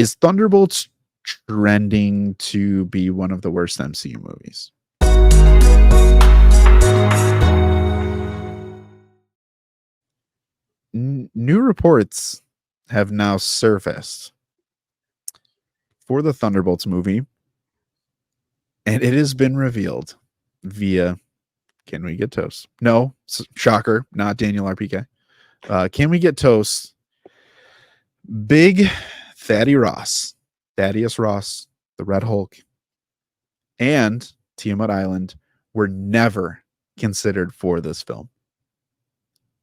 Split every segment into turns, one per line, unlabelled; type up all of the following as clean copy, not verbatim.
Is Thunderbolts trending to be one of the worst MCU movies? New reports have now surfaced for the Thunderbolts movie, and it has been revealed via Can We Get Toast? No, shocker, not Daniel RPK. Can We Get Toast? Big Thaddeus Ross, the Red Hulk, and Tiamat Island were never considered for this film.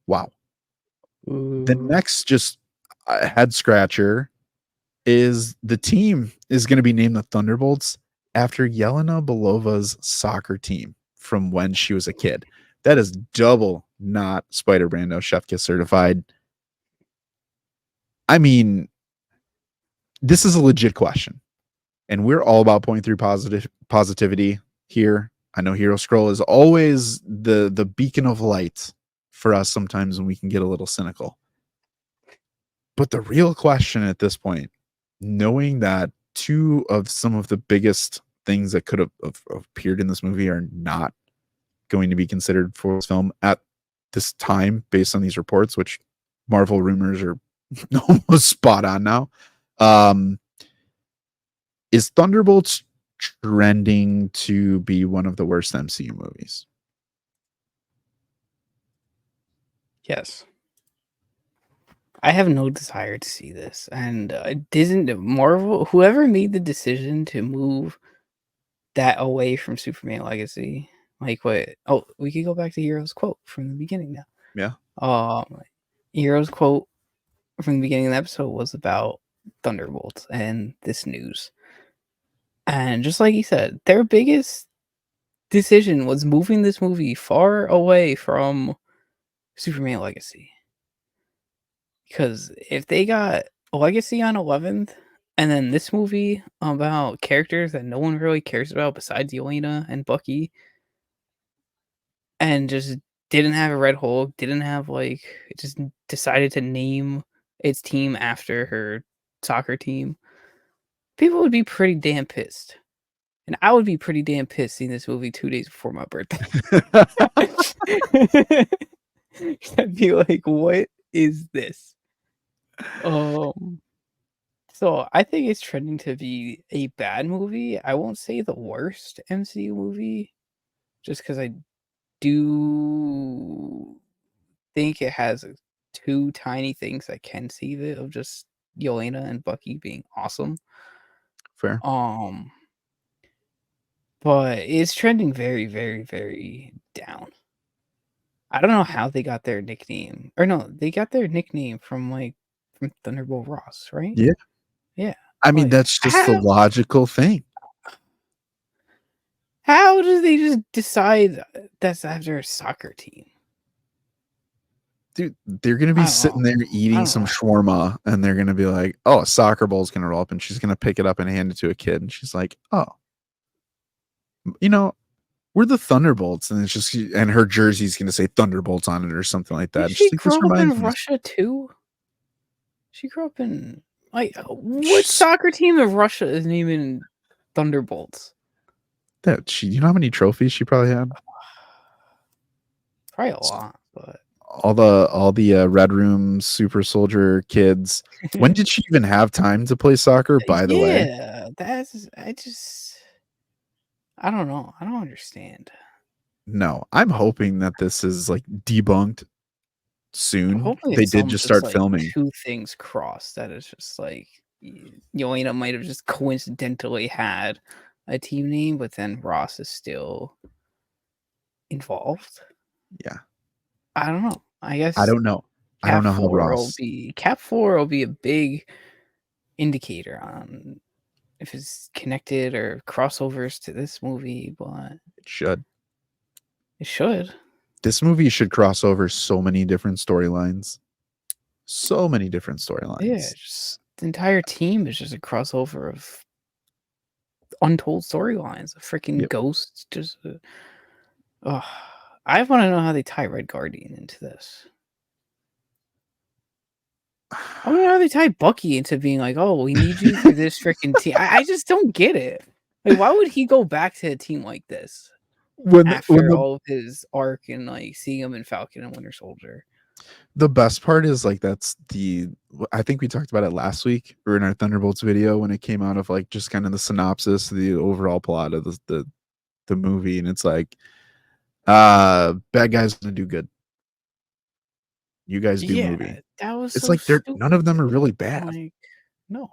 Wow. The next just head scratcher is the team is going to be named the Thunderbolts after Yelena Belova's soccer team from when she was a kid. That is double not Spider Brando Chef Kiss certified. I mean, this is a legit question, and we're all about point through positivity here. I know Hero Scroll is always the beacon of light for us sometimes when we can get a little cynical. But the real question at this point, knowing that two of some of the biggest things that could have appeared in this movie are not going to be considered for this film at this time based on these reports, which Marvel rumors are almost spot on now. Is Thunderbolts trending to be one of the worst MCU movies?
Yes. I have no desire to see this, and Marvel, whoever made the decision to move that away from Superman Legacy, like what? Oh, we could go back to Hero's quote from the beginning now.
Yeah.
Hero's quote from the beginning of the episode was about Thunderbolts and this news, and just like he said, their biggest decision was moving this movie far away from Superman Legacy. Because if they got Legacy on 11th, and then this movie about characters that no one really cares about besides Yelena and Bucky, and just didn't have a Red Hulk, didn't have it just decided to name its team after her soccer team, people would be pretty damn pissed. And I would be pretty damn pissed seeing this movie 2 days before my birthday. I'd be like, what is this? So I think it's trending to be a bad movie. I won't say the worst MCU movie, just because I do think it has two tiny things I can see that of just Yelena and Bucky being awesome.
Fair.
But it's trending very, very, very down. I don't know how they got their nickname. Or no, they got their nickname from Thunderbolt Ross, right?
Yeah.
Yeah.
I mean, that's just the logical thing.
How do they just decide that's after a soccer team?
Dude, they're going to be sitting there eating some shawarma, and they're going to be like, oh, a soccer ball's going to roll up, and she's going to pick it up and hand it to a kid. And she's like, oh, we're the Thunderbolts. And it's just, and her jersey's going to say Thunderbolts on it or something like that.
Did she grow up in Russia too? She grew up in, what soccer team in Russia is naming Thunderbolts?
You know how many trophies she probably had?
Probably a lot, but
all the Red Room super soldier kids. When did she even have time to play soccer, by the way?
Yeah, I don't know. I don't understand.
No, I'm hoping that this is debunked soon. They did just start filming.
Two things crossed. That is just Yelena might have just coincidentally had a team name, but then Ross is still involved.
Yeah.
I don't know. I guess
I don't know. I don't know how Ross.
Cap 4 will be a big indicator on if it's connected or crossovers to this movie, but
it should.
It should.
This movie should cross over so many different storylines. So many different storylines.
Yeah, just the entire team is just a crossover of untold storylines. A freaking ghost. Just, I want to know how they tie Red Guardian into this. I don't know how they tied Bucky into being like, "Oh, we need you for this freaking team." I just don't get it. Like, why would he go back to a team like this
When
after all of his arc and like seeing him in Falcon and Winter Soldier?
the best part is like I think we talked about it last week or in our Thunderbolts video when it came out of like just kind of the synopsis, the overall plot of the movie, and it's like, bad guys gonna do good. You guys do
Yeah,
movie.
that was
It's
so
like they're none of
stupid.
them are really bad.
Like, no,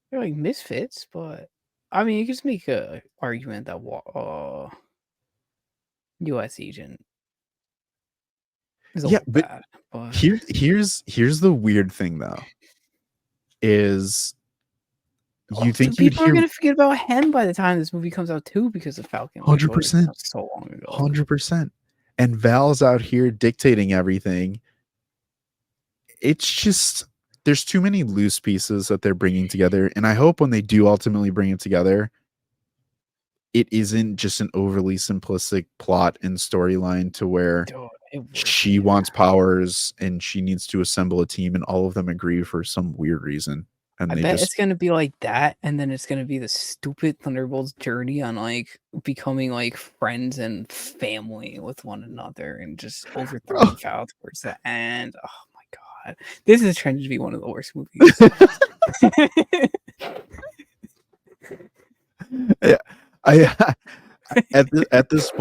they're like misfits, but I mean, you can just make a argument that U.S. Agent is a
Yeah,
little
but
bad, but
here's the weird thing though, is you
also,
think you'd
people are
hear
gonna forget about him by the time this movie comes out too because of Falcon Winter Soldier came
100%,
out so long ago.
100%. And Val's out here dictating everything. It's just there's too many loose pieces that they're bringing together, and I hope when they do ultimately bring it together, it isn't just an overly simplistic plot and storyline to where
Dude, it would
she
be.
wants powers and she needs to assemble a team and all of them agree for some weird reason and
I
they
bet
just
it's gonna be like that, and then it's gonna be the stupid Thunderbolts journey on like becoming like friends and family with one another and just overthrowing
bro.
Val towards the end. Oh my god. This is trending to be one of the worst movies.
Yeah, I at this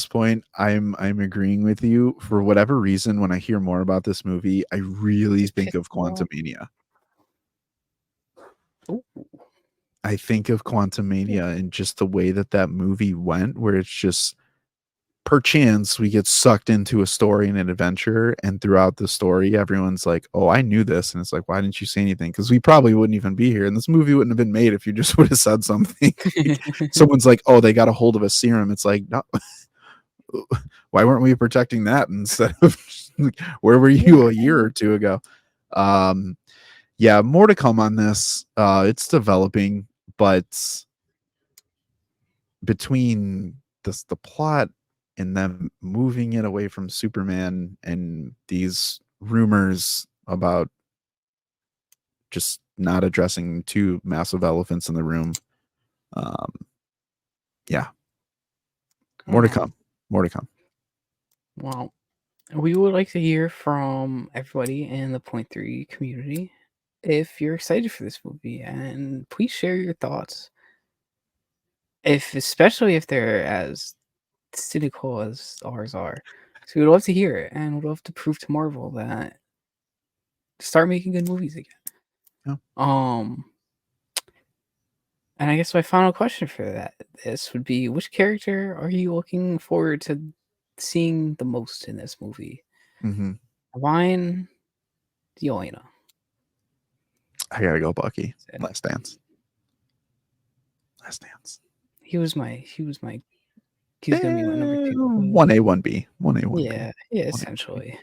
point I'm agreeing with you. For whatever reason, when I hear more about this movie, I really
Just
think
pissed
of
me off.
Quantumania.
Ooh,
I think of
yeah.
Quantumania and just the way that that movie went, where it's just perchance we get sucked into a story and an adventure, and throughout the story, everyone's like, "Oh, I knew this," and it's like, "Why didn't you say anything?" Because we probably wouldn't even be here, and this movie wouldn't have been made if you just would have said something. Like, someone's like, "Oh, they got a hold of a serum." It's like, no, why weren't we protecting that instead of like, where were
Yeah,
you a year or two ago? Um, yeah, more to come on this. It's developing, but between the plot and them moving it away from Superman and these rumors about just not addressing two massive elephants in the room. Um, yeah, more to
um,
come. More to come.
well, we would like to hear from everybody in the Point 3 community if you're excited for this movie, and please share your thoughts. Especially if they're as cynical as ours are. So we'd love to hear it, and we'd love to prove to Marvel that start making good movies again.
Yeah.
And I guess my final question for this would be: which character are you looking forward to seeing the most in this movie?
Mm-hmm.
Mine, Yelena.
I gotta go, Bucky.
That's it.
Last dance. Last dance.
He was gonna be my number two.
1A, 1B. 1A, 1B.
Yeah, yeah,
1A, 1B.
essentially.